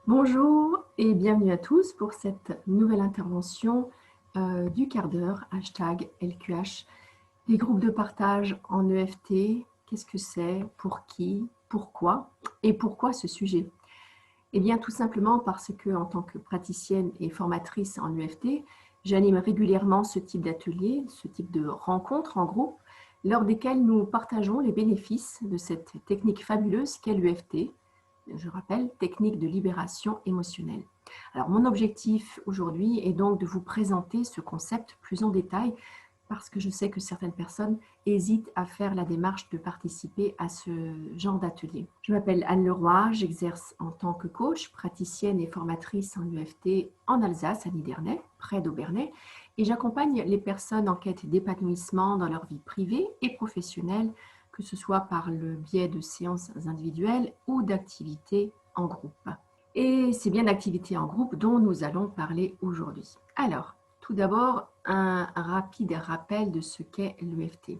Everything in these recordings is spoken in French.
Bonjour et bienvenue à tous pour cette nouvelle intervention du quart d'heure, hashtag LQH. Les groupes de partage en EFT, qu'est-ce que c'est, pour qui, pourquoi et pourquoi ce sujet? Eh bien tout simplement parce que en tant que praticienne et formatrice en EFT, j'anime régulièrement ce type d'atelier, ce type de rencontres en groupe, lors desquelles nous partageons les bénéfices de cette technique fabuleuse qu'est l'EFT. Je rappelle, technique de libération émotionnelle. Alors, mon objectif aujourd'hui est donc de vous présenter ce concept plus en détail parce que je sais que certaines personnes hésitent à faire la démarche de participer à ce genre d'atelier. Je m'appelle Anne Leroy, j'exerce en tant que coach, praticienne et formatrice en EFT en Alsace, à Nidernais, près d'Aubernais, et j'accompagne les personnes en quête d'épanouissement dans leur vie privée et professionnelle, que ce soit par le biais de séances individuelles ou d'activités en groupe. Et c'est bien d'activités en groupe dont nous allons parler aujourd'hui. Alors, tout d'abord, un rapide rappel de ce qu'est l'EFT.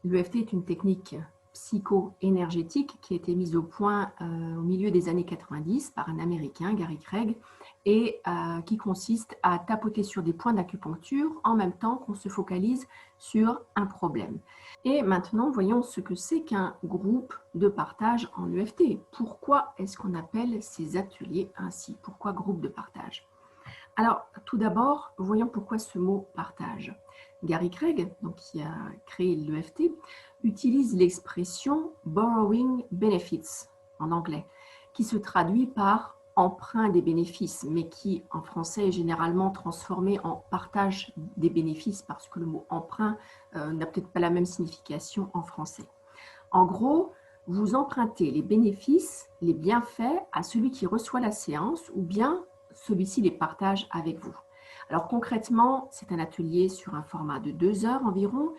L'EFT est une technique psycho-énergétique qui a été mise au point au milieu des années 90 par un Américain, Gary Craig, et qui consiste à tapoter sur des points d'acupuncture en même temps qu'on se focalise sur un problème. Et maintenant, voyons ce que c'est qu'un groupe de partage en EFT. Pourquoi est-ce qu'on appelle ces ateliers ainsi? Pourquoi groupe de partage? Alors, tout d'abord, voyons pourquoi ce mot partage. Gary Craig, donc, qui a créé l'EFT, utilise l'expression borrowing benefits en anglais, qui se traduit par emprunt des bénéfices, mais qui en français est généralement transformé en partage des bénéfices parce que le mot emprunt n'a peut-être pas la même signification en français. En gros, vous empruntez les bénéfices, les bienfaits à celui qui reçoit la séance ou bien celui-ci les partage avec vous. Alors concrètement, c'est un atelier sur un format de 2 heures environ,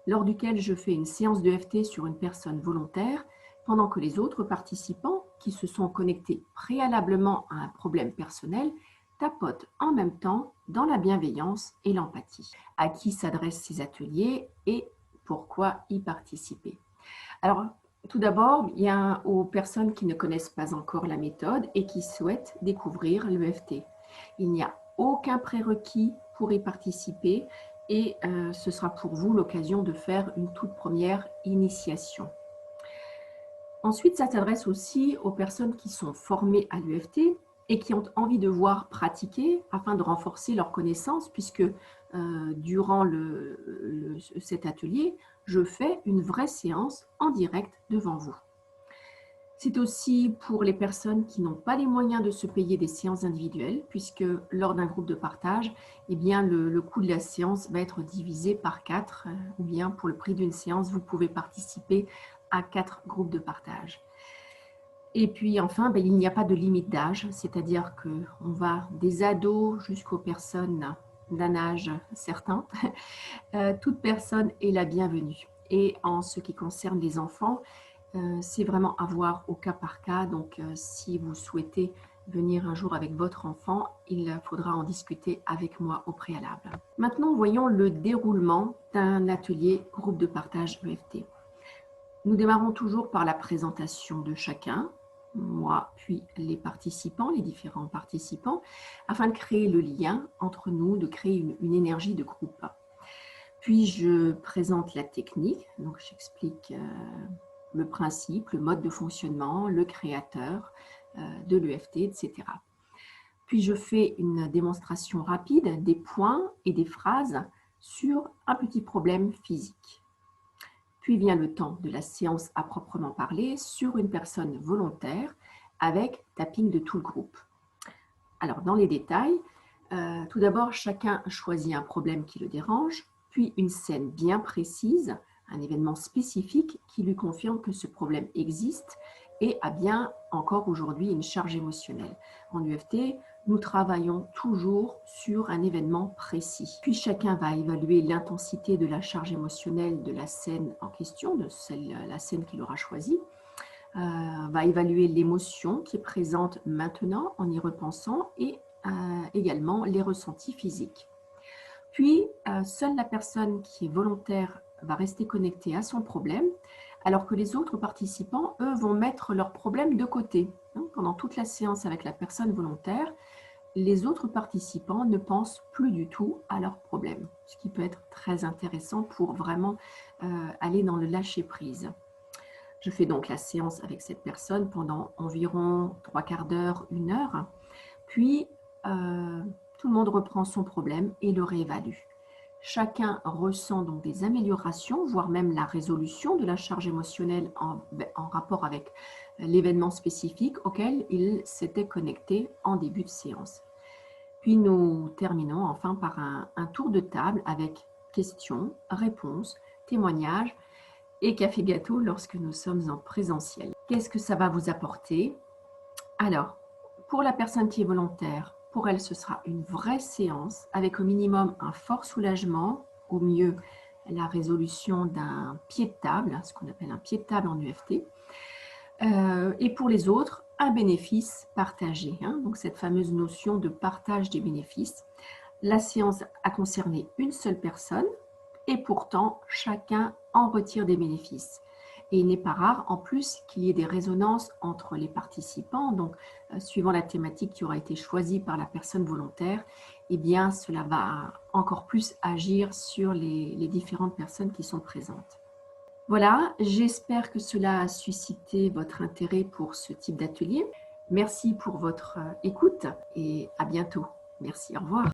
lors duquel je fais une séance d'EFT sur une personne volontaire, pendant que les autres participants, qui se sont connectés préalablement à un problème personnel, tapotent en même temps dans la bienveillance et l'empathie. À qui s'adressent ces ateliers et pourquoi y participer? Alors, tout d'abord, il y a aux personnes qui ne connaissent pas encore la méthode et qui souhaitent découvrir l'EFT. Il n'y a aucun prérequis pour y participer et ce sera pour vous l'occasion de faire une toute première initiation. Ensuite, ça s'adresse aussi aux personnes qui sont formées à l'EFT et qui ont envie de voir pratiquer afin de renforcer leurs connaissances, puisque durant cet atelier, je fais une vraie séance en direct devant vous. C'est aussi pour les personnes qui n'ont pas les moyens de se payer des séances individuelles, puisque lors d'un groupe de partage, eh bien, le coût de la séance va être divisé par 4, ou bien pour le prix d'une séance, vous pouvez participer à 4 groupes de partage. Et puis enfin, il n'y a pas de limite d'âge, c'est-à-dire qu'on va des ados jusqu'aux personnes d'un âge certain. Toute personne est la bienvenue. Et en ce qui concerne les enfants, c'est vraiment à voir au cas par cas. Donc, si vous souhaitez venir un jour avec votre enfant, il faudra en discuter avec moi au préalable. Maintenant, voyons le déroulement d'un atelier groupe de partage EFT. Nous démarrons toujours par la présentation de chacun, moi, puis les participants, les différents participants, afin de créer le lien entre nous, de créer une énergie de groupe. Puis je présente la technique, donc j'explique le principe, le mode de fonctionnement, le créateur de l'EFT, etc. Puis je fais une démonstration rapide des points et des phrases sur un petit problème physique. Puis vient le temps de la séance à proprement parler sur une personne volontaire avec tapping de tout le groupe. Alors dans les détails, tout d'abord chacun choisit un problème qui le dérange, puis une scène bien précise, un événement spécifique qui lui confirme que ce problème existe et a bien encore aujourd'hui une charge émotionnelle. En UFT, nous travaillons toujours sur un événement précis. Puis chacun va évaluer l'intensité de la charge émotionnelle de la scène en question, de la scène qu'il aura choisie, va évaluer l'émotion qui est présente maintenant en y repensant et également les ressentis physiques. Puis, seule la personne qui est volontaire va rester connectée à son problème, alors que les autres participants, eux, vont mettre leur problème de côté. Pendant toute la séance avec la personne volontaire, les autres participants ne pensent plus du tout à leurs problèmes, ce qui peut être très intéressant pour vraiment aller dans le lâcher-prise. Je fais donc la séance avec cette personne pendant environ 3/4 d'heure, 1 heure, puis tout le monde reprend son problème et le réévalue. Chacun ressent donc des améliorations, voire même la résolution de la charge émotionnelle en rapport avec l'événement spécifique auquel il s'était connecté en début de séance. Puis nous terminons enfin par un tour de table avec questions, réponses, témoignages et café gâteau lorsque nous sommes en présentiel. Qu'est-ce que ça va vous apporter? Alors, pour la personne qui est volontaire, pour elle, ce sera une vraie séance avec au minimum un fort soulagement, au mieux la résolution d'un pied de table, ce qu'on appelle un pied de table en EFT. Et pour les autres, un bénéfice partagé, donc cette fameuse notion de partage des bénéfices. La séance a concerné une seule personne et pourtant chacun en retire des bénéfices. Et il n'est pas rare en plus qu'il y ait des résonances entre les participants, donc suivant la thématique qui aura été choisie par la personne volontaire, eh bien cela va encore plus agir sur les différentes personnes qui sont présentes. Voilà, j'espère que cela a suscité votre intérêt pour ce type d'atelier. Merci pour votre écoute et à bientôt. Merci, au revoir.